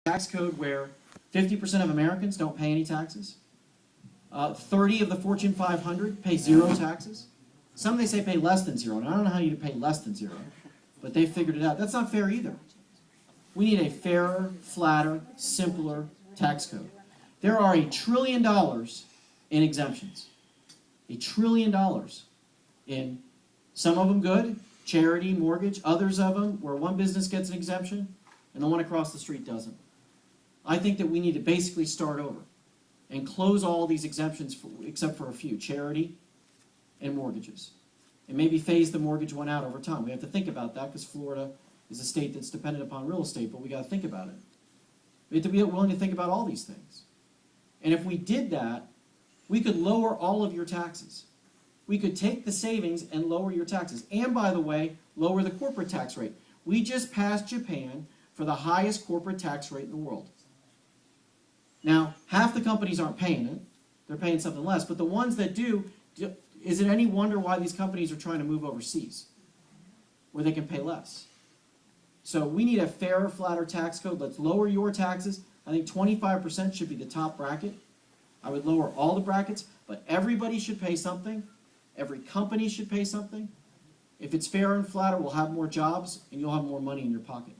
tax code where 50% of Americans don't pay any taxes. 30 of the Fortune 500 pay zero taxes. Some they say pay less than zero, and I don't know how you pay less than zero, but they figured it out. That's not fair either. We need a fairer, flatter, simpler tax code. There are $1 trillion in exemptions. $1 trillion in, some of them good, charity, mortgage, others of them where one business gets an exemption and the one across the street doesn't. I think that we need to basically start over and close all these exemptions except for a few, charity and mortgages. And maybe phase the mortgage one out over time. We have to think about that because Florida is a state that's dependent upon real estate, but we got to think about it. We have to be willing to think about all these things. And if we did that, we could lower all of your taxes. We could take the savings and lower your taxes. And by the way, lower the corporate tax rate. We just passed Japan for the highest corporate tax rate in the world. Now, half the companies aren't paying it. They're paying something less. But the ones that do, is it any wonder why these companies are trying to move overseas where they can pay less? So we need a fairer, flatter tax code. Let's lower your taxes. I think 25% should be the top bracket. I would lower all the brackets, but everybody should pay something. Every company should pay something. If it's fair and flatter, we'll have more jobs, and you'll have more money in your pocket.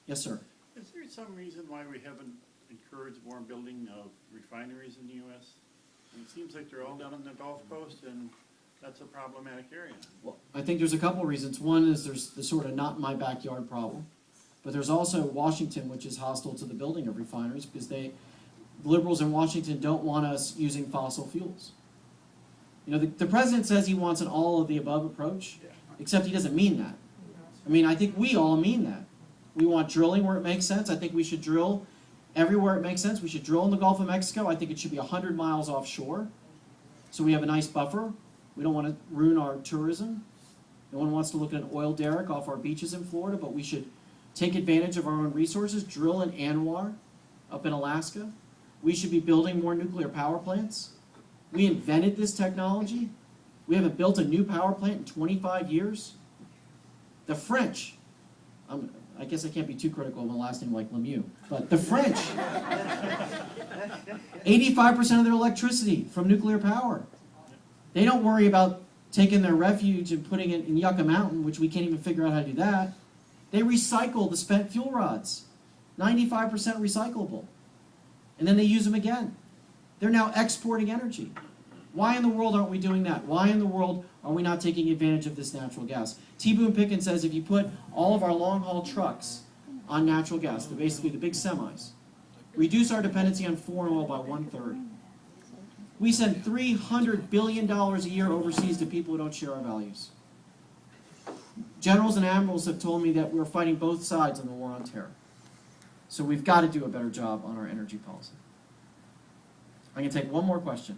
Yes, sir? Is there some reason why we haven't encouraged more building of refineries in the U.S.? It seems like they're all down on the Gulf Coast, and that's a problematic area. Well, I think there's a couple of reasons. One is there's the sort of not in my backyard problem. But there's also Washington, which is hostile to the building of refineries because the liberals in Washington don't want us using fossil fuels. You know, the president says he wants an all-of-the-above approach, except he doesn't mean that. I mean, I think we all mean that. We want drilling where it makes sense. I think we should drill everywhere it makes sense. We should drill in the Gulf of Mexico. I think it should be 100 miles offshore so we have a nice buffer. We don't want to ruin our tourism. No one wants to look at an oil derrick off our beaches in Florida, but we should take advantage of our own resources, drill in Anwar up in Alaska. We should be building more nuclear power plants. We invented this technology. We haven't built a new power plant in 25 years. The French, I guess I can't be too critical of a last name like LeMieux, but the French, 85% of their electricity from nuclear power. They don't worry about taking their refuge and putting it in Yucca Mountain, which we can't even figure out how to do that. They recycle the spent fuel rods, 95% recyclable. And then they use them again. They're now exporting energy. Why in the world aren't we doing that? Why in the world are we not taking advantage of this natural gas? T. Boone Pickens says if you put all of our long-haul trucks on natural gas, basically the big semis, reduce our dependency on foreign oil by 1/3. We send $300 billion a year overseas to people who don't share our values. Generals and admirals have told me that we're fighting both sides in the war on terror. So we've got to do a better job on our energy policy. I'm going to take one more question.